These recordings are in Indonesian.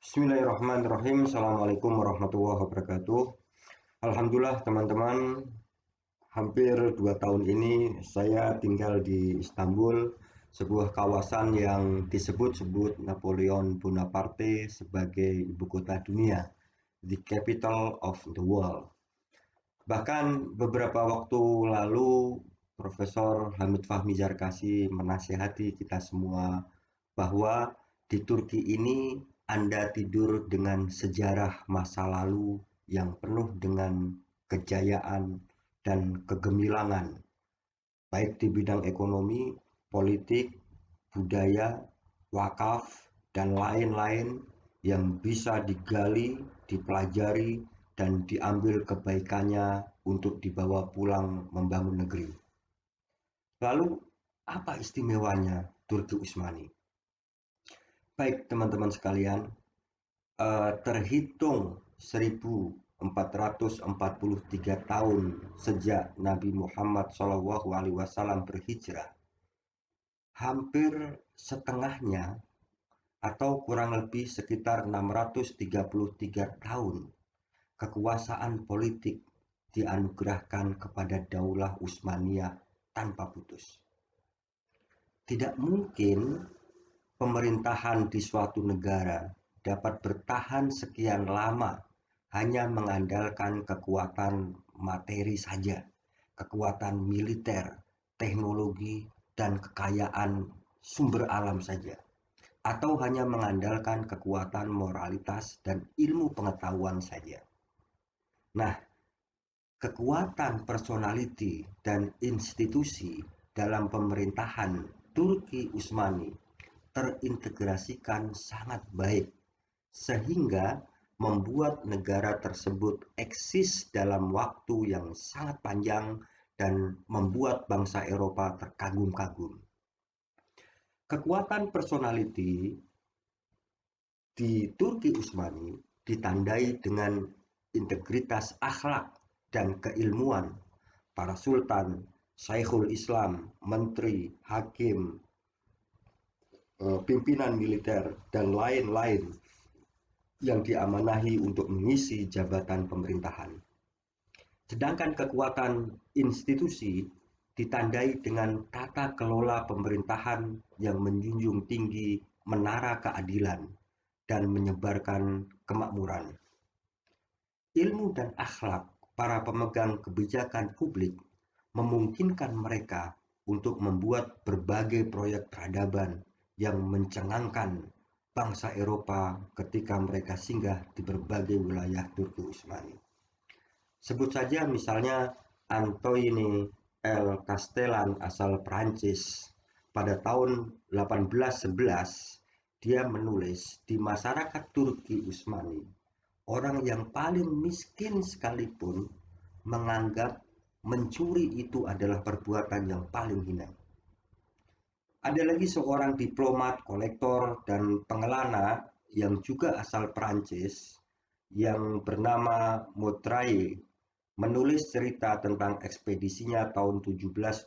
Bismillahirrahmanirrahim. Assalamualaikum warahmatullahi wabarakatuh. Alhamdulillah teman-teman, hampir 2 tahun ini saya tinggal di Istanbul, sebuah kawasan yang disebut-sebut Napoleon Bonaparte sebagai ibu kota dunia, the capital of the world. Bahkan beberapa waktu lalu, Profesor Hamid Fahmi Zarkasi menasihati kita semua bahwa di Turki ini Anda tidur dengan sejarah masa lalu yang penuh dengan kejayaan dan kegemilangan, baik di bidang ekonomi, politik, budaya, wakaf, dan lain-lain yang bisa digali, dipelajari, dan diambil kebaikannya untuk dibawa pulang membangun negeri. Lalu, apa istimewanya Turki Utsmani? Baik teman-teman sekalian, terhitung 1443 tahun sejak Nabi Muhammad SAW berhijrah, hampir setengahnya atau kurang lebih sekitar 633 tahun kekuasaan politik dianugerahkan kepada Daulah Utsmaniyah tanpa putus. Tidak mungkin pemerintahan di suatu negara dapat bertahan sekian lama hanya mengandalkan kekuatan materi saja, kekuatan militer, teknologi, dan kekayaan sumber alam saja, atau hanya mengandalkan kekuatan moralitas dan ilmu pengetahuan saja. Nah, kekuatan personality dan institusi dalam pemerintahan Turki Utsmani terintegrasikan sangat baik, sehingga membuat negara tersebut eksis dalam waktu yang sangat panjang dan membuat bangsa Eropa terkagum-kagum. Kekuatan personality di Turki Utsmani ditandai dengan integritas akhlak dan keilmuan para sultan, Syekhul Islam, menteri, hakim, pimpinan militer, dan lain-lain yang diamanahi untuk mengisi jabatan pemerintahan. Sedangkan kekuatan institusi ditandai dengan tata kelola pemerintahan yang menjunjung tinggi menara keadilan dan menyebarkan kemakmuran. Ilmu dan akhlak para pemegang kebijakan publik memungkinkan mereka untuk membuat berbagai proyek peradaban yang mencengangkan bangsa Eropa ketika mereka singgah di berbagai wilayah Turki Utsmani. Sebut saja misalnya Antoine El Castellan asal Prancis. Pada tahun 1811, dia menulis di masyarakat Turki Utsmani, orang yang paling miskin sekalipun menganggap mencuri itu adalah perbuatan yang paling hina. Ada lagi seorang diplomat, kolektor, dan pengelana yang juga asal Prancis yang bernama Motraye menulis cerita tentang ekspedisinya tahun 1727.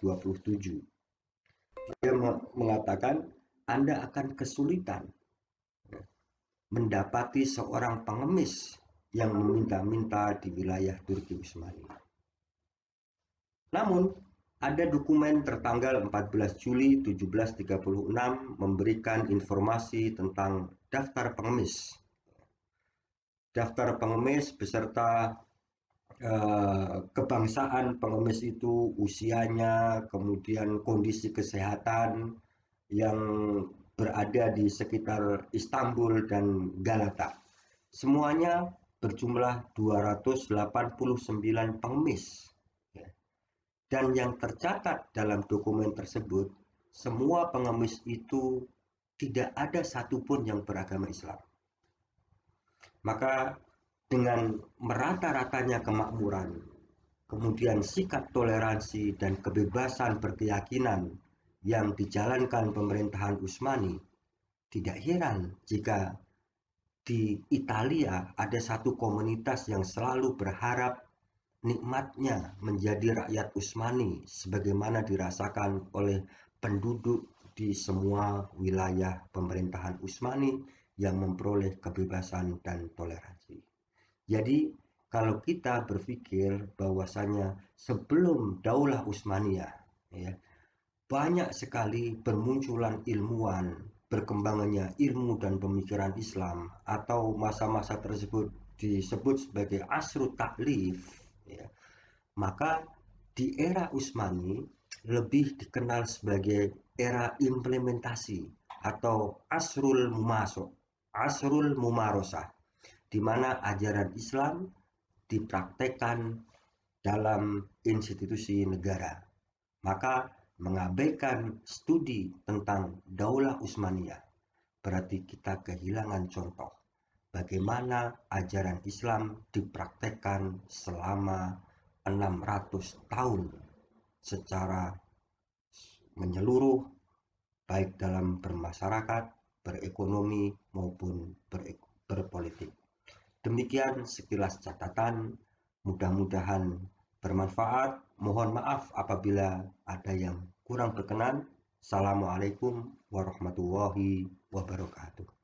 Dia mengatakan, Anda akan kesulitan mendapati seorang pengemis yang meminta-minta di wilayah Turki Utsmani. Namun, ada dokumen tertanggal 14 Juli 1736 memberikan informasi tentang daftar pengemis. Daftar pengemis beserta kebangsaan pengemis itu, usianya, kemudian kondisi kesehatan yang berada di sekitar Istanbul dan Galata. Semuanya berjumlah 289 pengemis. Dan yang tercatat dalam dokumen tersebut, semua pengemis itu tidak ada satupun yang beragama Islam. Maka dengan merata-ratanya kemakmuran, kemudian sikap toleransi dan kebebasan berkeyakinan yang dijalankan pemerintahan Utsmani, tidak heran jika di Italia ada satu komunitas yang selalu berharap nikmatnya menjadi rakyat Utsmani sebagaimana dirasakan oleh penduduk di semua wilayah pemerintahan Utsmani yang memperoleh kebebasan dan toleransi. Jadi kalau kita berpikir bahwasanya sebelum Daulah Utsmaniyah, ya, banyak sekali bermunculan ilmuwan, berkembangannya ilmu dan pemikiran Islam, atau masa-masa tersebut disebut sebagai Asrut Taklif, ya, maka di era Utsmani lebih dikenal sebagai era implementasi atau Asrul Mumarosah, di mana ajaran Islam dipraktekkan dalam institusi negara. Maka mengabaikan studi tentang Daulah Utsmaniyah berarti kita kehilangan contoh bagaimana ajaran Islam dipraktekkan selama 600 tahun secara menyeluruh, baik dalam bermasyarakat, berekonomi, maupun berpolitik. Demikian sekilas catatan, mudah-mudahan bermanfaat. Mohon maaf apabila ada yang kurang berkenan. Assalamualaikum warahmatullahi wabarakatuh.